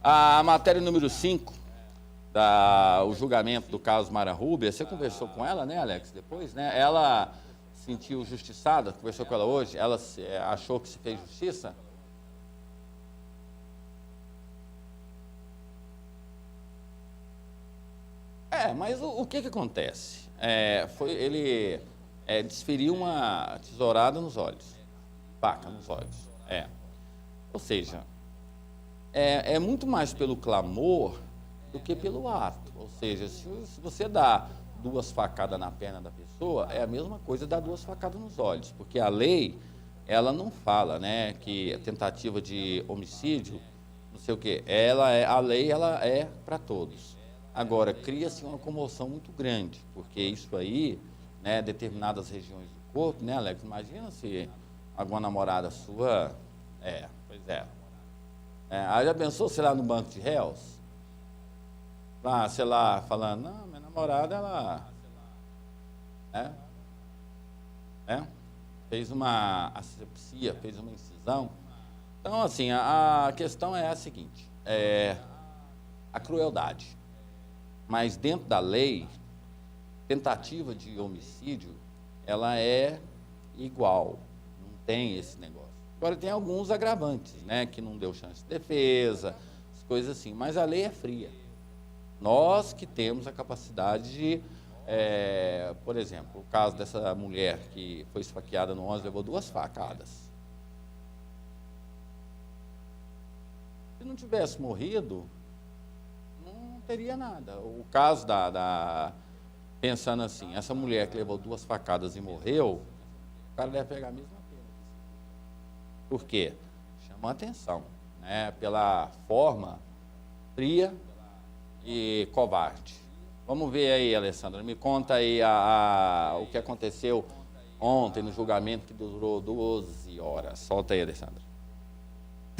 A matéria número 5, o julgamento do caso Mara Rúbia, você conversou com ela, né, Alex, depois, né? Ela se sentiu justiçada, conversou com ela hoje, ela achou que se fez justiça? Mas o que acontece? Ele desferiu uma tesourada nos olhos, faca nos olhos. Ou seja, é muito mais pelo clamor do que pelo ato. Ou seja, se você dá 2 facadas na perna da pessoa, é a mesma coisa dar 2 facadas nos olhos, porque a lei, ela não fala, né, que a tentativa de homicídio, não sei o quê, a lei ela é para todos. Agora, cria-se uma comoção muito grande, porque isso aí, né, determinadas regiões do corpo, né, Alex? Imagina se alguma namorada sua... Pois é. Aí já pensou, sei lá, no banco de réus? Lá, sei lá, falando, não, minha namorada, ela... fez uma asepsia, fez uma incisão. Então, assim, a questão é a seguinte, a crueldade. Mas dentro da lei, tentativa de homicídio, ela é igual, não tem esse negócio. Agora, tem alguns agravantes, né, que não deu chance de defesa, as coisas assim, mas a lei é fria. Nós que temos a capacidade de, por exemplo, o caso dessa mulher que foi esfaqueada no 11, levou 2 facadas. Se não tivesse morrido, não teria nada. O caso pensando assim, essa mulher que levou 2 facadas e morreu, o cara deve pegar a mesma pena. Por quê? Chama a atenção, né, pela forma fria e covarde. Vamos ver aí, Alessandra, me conta aí o que aconteceu ontem no julgamento que durou 12 horas. Solta aí, Alessandra.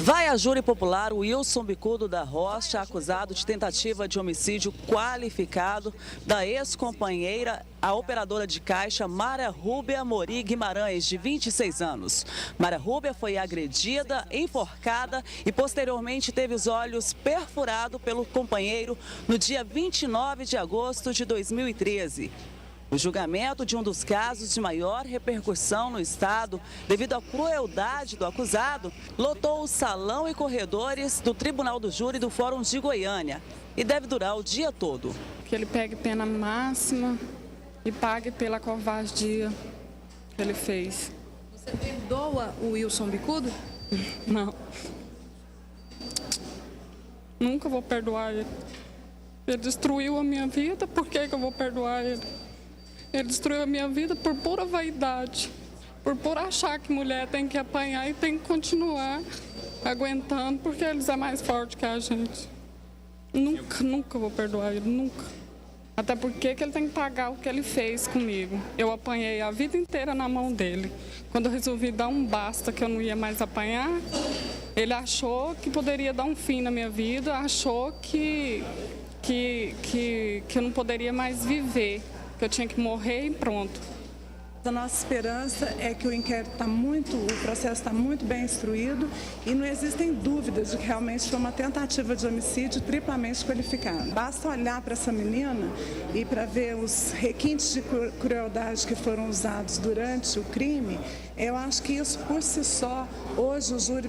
Vai a júri popular o Wilson Bicudo da Rocha, acusado de tentativa de homicídio qualificado da ex-companheira, a operadora de caixa Mara Rúbia Mori Guimarães, de 26 anos. Mara Rúbia foi agredida, enforcada e posteriormente teve os olhos perfurados pelo companheiro no dia 29 de agosto de 2013. O julgamento de um dos casos de maior repercussão no estado, devido à crueldade do acusado, lotou o salão e corredores do Tribunal do Júri do Fórum de Goiânia e deve durar o dia todo. Que ele pegue pena máxima e pague pela covardia que ele fez. Você perdoa o Wilson Bicudo? Não. Nunca vou perdoar ele. Ele destruiu a minha vida, por que eu vou perdoar ele? Ele destruiu a minha vida por pura vaidade, por achar que mulher tem que apanhar e tem que continuar aguentando, porque eles é mais forte que a gente. Nunca vou perdoar ele, nunca. Até porque que ele tem que pagar o que ele fez comigo. Eu apanhei a vida inteira na mão dele. Quando eu resolvi dar um basta, que eu não ia mais apanhar, ele achou que poderia dar um fim na minha vida, achou que eu não poderia mais viver. Que eu tinha que morrer e pronto. A nossa esperança é que o processo está muito bem instruído e não existem dúvidas de que realmente foi uma tentativa de homicídio triplamente qualificado. Basta olhar para essa menina e para ver os requintes de crueldade que foram usados durante o crime. Eu acho que isso por si só, hoje o júri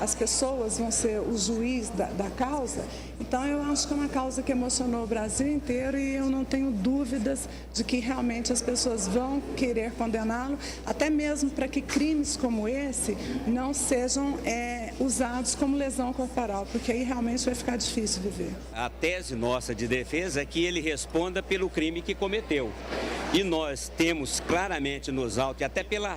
as pessoas vão ser o juiz da causa. Então eu acho que é uma causa que emocionou o Brasil inteiro e eu não tenho dúvidas de que realmente as pessoas vão querer condená-lo, até mesmo para que crimes como esse não sejam usados como lesão corporal, porque aí realmente vai ficar difícil viver. A tese nossa de defesa é que ele responda pelo crime que cometeu. E nós temos claramente nos autos, e até pela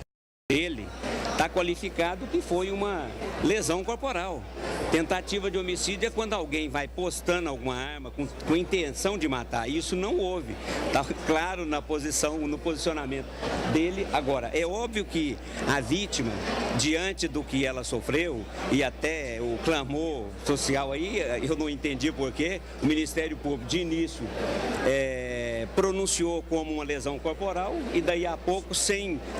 dele, está qualificado que foi uma lesão corporal. Tentativa de homicídio é quando alguém vai postando alguma arma com intenção de matar. Isso não houve. Está claro no posicionamento dele. Agora, é óbvio que a vítima, diante do que ela sofreu e até o clamor social aí, eu não entendi por quê, o Ministério Público de início pronunciou como uma lesão corporal e daí a pouco,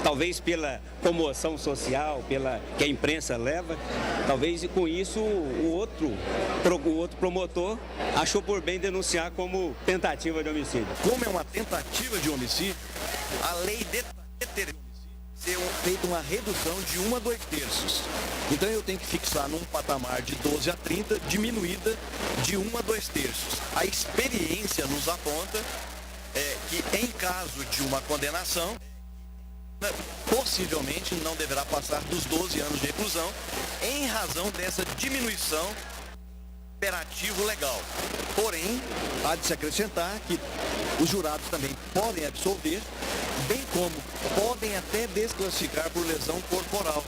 talvez pela comoção social, que a imprensa leva, talvez e com isso o outro promotor achou por bem denunciar como tentativa de homicídio. Como é uma tentativa de homicídio, a lei determina ser feita uma redução de 1 a 2/3. Então eu tenho que fixar num patamar de 12 a 30, diminuída de 1 a 2/3. A experiência nos aponta que em caso de uma condenação, possivelmente não deverá passar dos 12 anos de reclusão, em razão dessa diminuição imperativo legal. Porém, há de se acrescentar que os jurados também podem absolver, bem como podem até desclassificar por lesão corporal,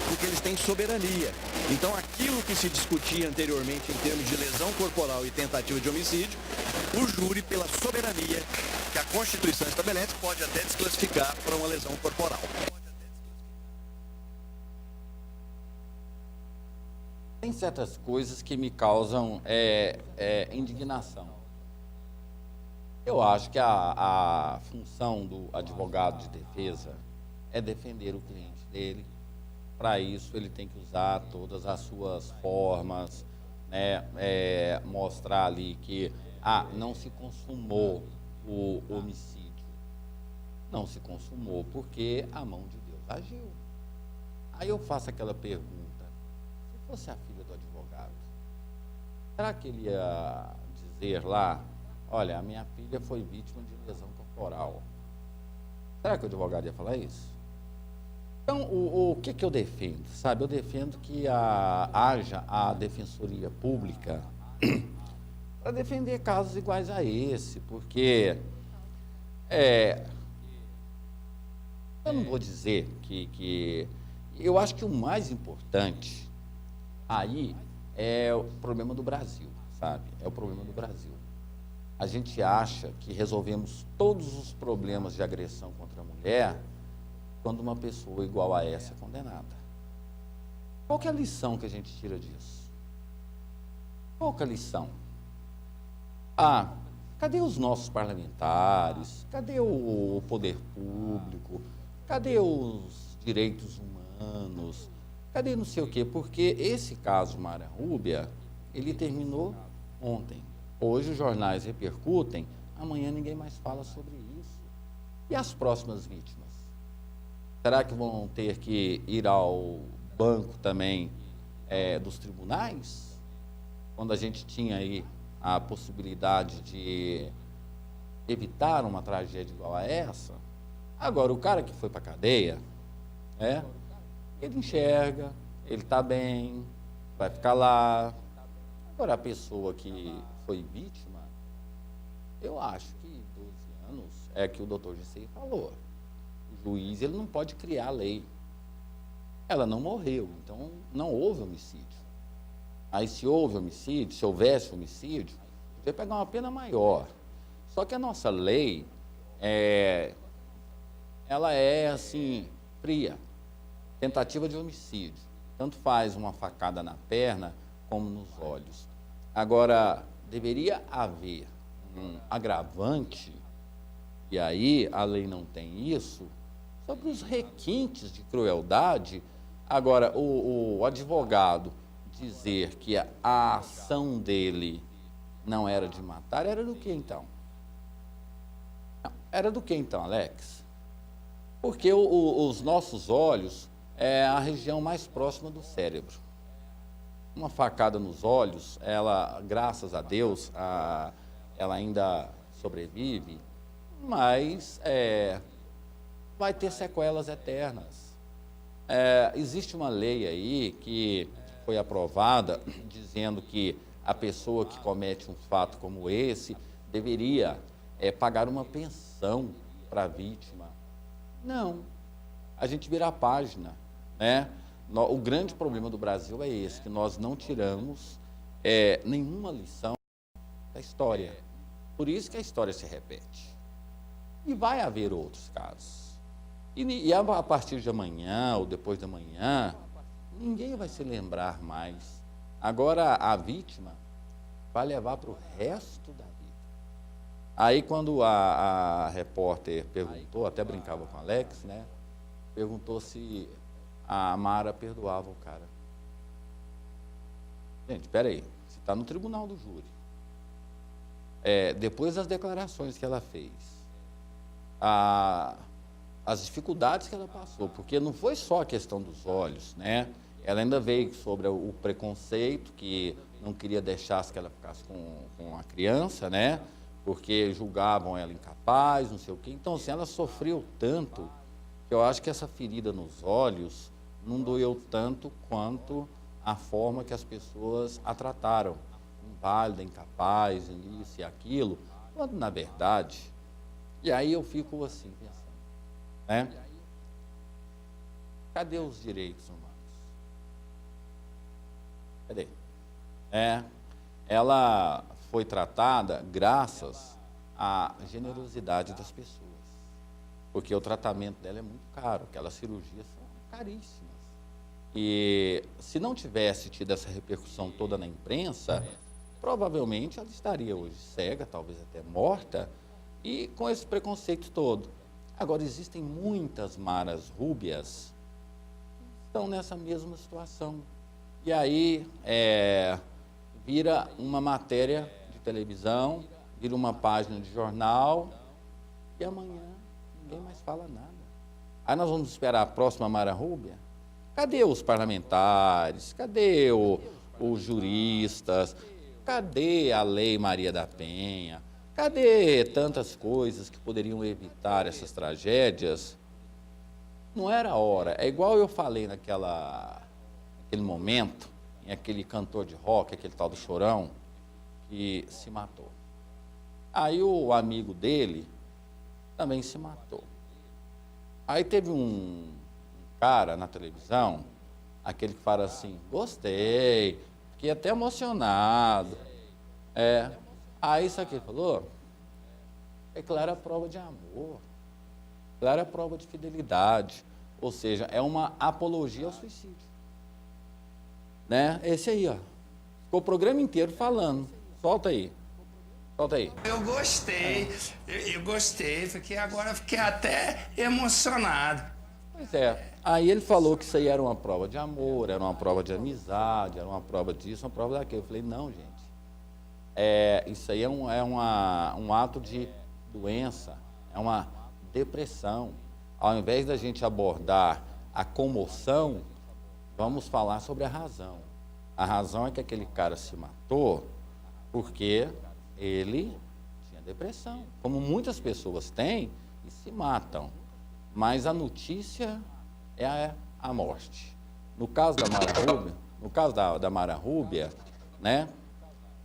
porque eles têm soberania. Então, aquilo que se discutia anteriormente em termos de lesão corporal e tentativa de homicídio, o júri, pela soberania que a Constituição estabelece, pode até desclassificar para uma lesão corporal. Tem certas coisas que me causam indignação. Eu acho que a função do advogado de defesa é defender o cliente dele. Para isso, ele tem que usar todas as suas formas, né? Mostrar ali que não se consumou o homicídio. Não se consumou porque a mão de Deus agiu. Aí eu faço aquela pergunta: se fosse a filha do advogado, será que ele ia dizer lá: olha, a minha filha foi vítima de lesão corporal? Será que o advogado ia falar isso? Então, o que eu defendo? Sabe, eu defendo que haja a defensoria pública para defender casos iguais a esse, porque eu não vou dizer que eu acho que o mais importante aí é o problema do Brasil, sabe? É o problema do Brasil. A gente acha que resolvemos todos os problemas de agressão contra a mulher quando uma pessoa igual a essa é condenada. Qual que é a lição que a gente tira disso? Qual que é a lição? Cadê os nossos parlamentares? Cadê o poder público? Cadê os direitos humanos? Cadê não sei o quê? Porque esse caso Mária Rúbia, ele terminou ontem. Hoje os jornais repercutem, amanhã ninguém mais fala sobre isso. E as próximas vítimas? Será que vão ter que ir ao banco também dos tribunais? Quando a gente tinha aí a possibilidade de evitar uma tragédia igual a essa. Agora, o cara que foi para a cadeia, ele enxerga, ele está bem, vai ficar lá. Agora, a pessoa que foi vítima, eu acho que 12 anos é que o doutor Gessei falou. O juiz, ele não pode criar lei. Ela não morreu, então não houve homicídio. Aí, se houve homicídio, se houvesse homicídio, podia pegar uma pena maior. Só que a nossa lei, ela é, assim, fria. Tentativa de homicídio. Tanto faz uma facada na perna como nos olhos. Agora, deveria haver um agravante, e aí a lei não tem isso, sobre os requintes de crueldade. Agora, o advogado dizer que a ação dele não era de matar, era do que então? Era do que então, Alex? Porque os nossos olhos é a região mais próxima do cérebro. Uma facada nos olhos, ela, graças a Deus, ela ainda sobrevive, mas vai ter sequelas eternas. Existe uma lei aí que foi aprovada dizendo que a pessoa que comete um fato como esse deveria pagar uma pensão para a vítima. Não, a gente vira a página, né? O grande problema do Brasil é esse, que nós não tiramos nenhuma lição da história. Por isso que a história se repete. E vai haver outros casos. E a partir de amanhã ou depois de amanhã, ninguém vai se lembrar mais. Agora, a vítima vai levar para o resto da vida. Aí, quando a repórter perguntou, até brincava com o Alex, né? Perguntou se a Mara perdoava o cara. Gente, espera aí, você está no tribunal do júri. Depois das declarações que ela fez, as dificuldades que ela passou, porque não foi só a questão dos olhos, né? Ela ainda veio sobre o preconceito, que não queria deixar que ela ficasse com a criança, né? Porque julgavam ela incapaz, não sei o quê. Então, assim, ela sofreu tanto que eu acho que essa ferida nos olhos não doeu tanto quanto a forma que as pessoas a trataram. Inválida, incapaz, isso e aquilo. Quando, na verdade, e aí eu fico assim, pensando, né? Cadê os direitos humanos? Cadê? Ela foi tratada graças à generosidade das pessoas, porque o tratamento dela é muito caro, aquelas cirurgias são caríssimas. E se não tivesse tido essa repercussão toda na imprensa, provavelmente ela estaria hoje cega, talvez até morta, e com esse preconceito todo. Agora, existem muitas Maras Rúbias que estão nessa mesma situação. E aí vira uma matéria de televisão, vira uma página de jornal, e amanhã ninguém mais fala nada. Aí nós vamos esperar a próxima Mara Rúbia? Cadê os parlamentares? Cadê os juristas? Cadê a Lei Maria da Penha? Cadê tantas coisas que poderiam evitar essas tragédias? Não era a hora. É igual eu falei naquele momento, em aquele cantor de rock, aquele tal do Chorão, que se matou. Aí o amigo dele também se matou. Aí teve um cara na televisão, aquele que fala assim, gostei, fiquei até emocionado. Aí isso aqui falou, é clara prova de amor, clara prova de fidelidade, ou seja, é uma apologia ao suicídio. Né? Esse aí, ó, ficou o programa inteiro falando, solta aí. Solta aí. Eu gostei, porque agora fiquei até emocionado. Pois é, aí ele falou que isso aí era uma prova de amor, era uma prova de amizade, era uma prova disso, uma prova daquilo. Eu falei, não, gente, isso aí é um ato de doença, é uma depressão. Ao invés da gente abordar a comoção, vamos falar sobre a razão. A razão é que aquele cara se matou porque ele tinha depressão, como muitas pessoas têm e se matam. Mas a notícia é a morte. No caso da Mara Rúbia, no caso da Mara Rúbia, né,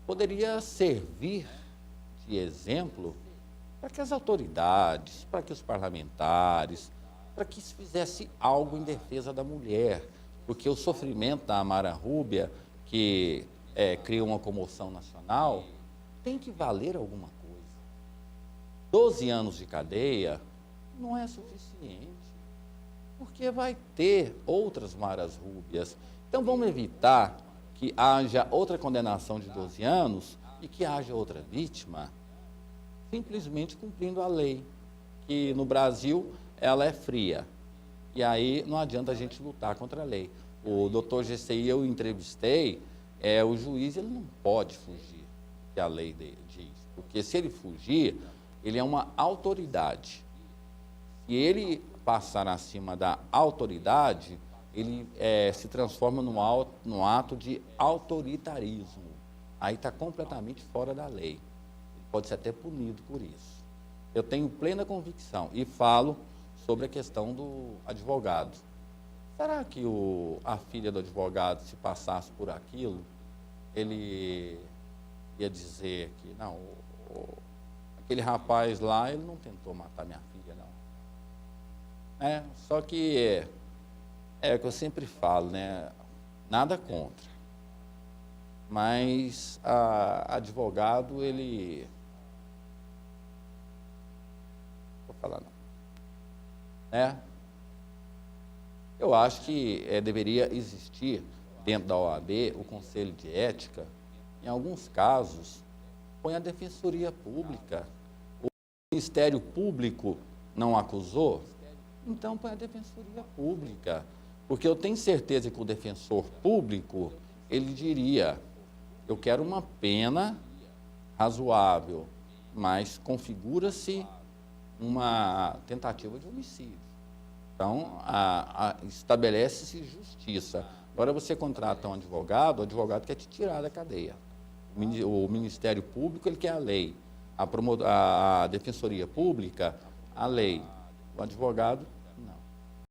poderia servir de exemplo para que as autoridades, para que os parlamentares, para que se fizesse algo em defesa da mulher, porque o sofrimento da Mara Rúbia, que cria uma comoção nacional, tem que valer alguma coisa. 12 anos de cadeia não é suficiente, porque vai ter outras Maras Rúbias. Então vamos evitar que haja outra condenação de 12 anos e que haja outra vítima, simplesmente cumprindo a lei, que no Brasil ela é fria. E aí não adianta a gente lutar contra a lei. O doutor GCI, eu entrevistei, o juiz ele não pode fugir que a lei diz, porque se ele fugir, ele é uma autoridade. Se ele passar acima da autoridade, ele se transforma num ato de autoritarismo. Aí está completamente fora da lei. Ele pode ser até punido por isso. Eu tenho plena convicção e falo sobre a questão do advogado. Será que a filha do advogado, se passasse por aquilo, ele ia dizer que, não, aquele rapaz lá, ele não tentou matar minha filha, não. Só que é o que eu sempre falo, né? Nada contra. Mas advogado, ele... Não vou falar não. Eu acho que deveria existir, dentro da OAB, o Conselho de Ética. Em alguns casos, põe a Defensoria Pública, Ministério Público não acusou, então põe a Defensoria Pública. Porque eu tenho certeza que o defensor público, ele diria, eu quero uma pena razoável, mas configura-se uma tentativa de homicídio. Então, estabelece-se justiça. Agora você contrata um advogado, o advogado quer te tirar da cadeia. O Ministério Público, ele quer a lei. A Defensoria Pública, a lei. O advogado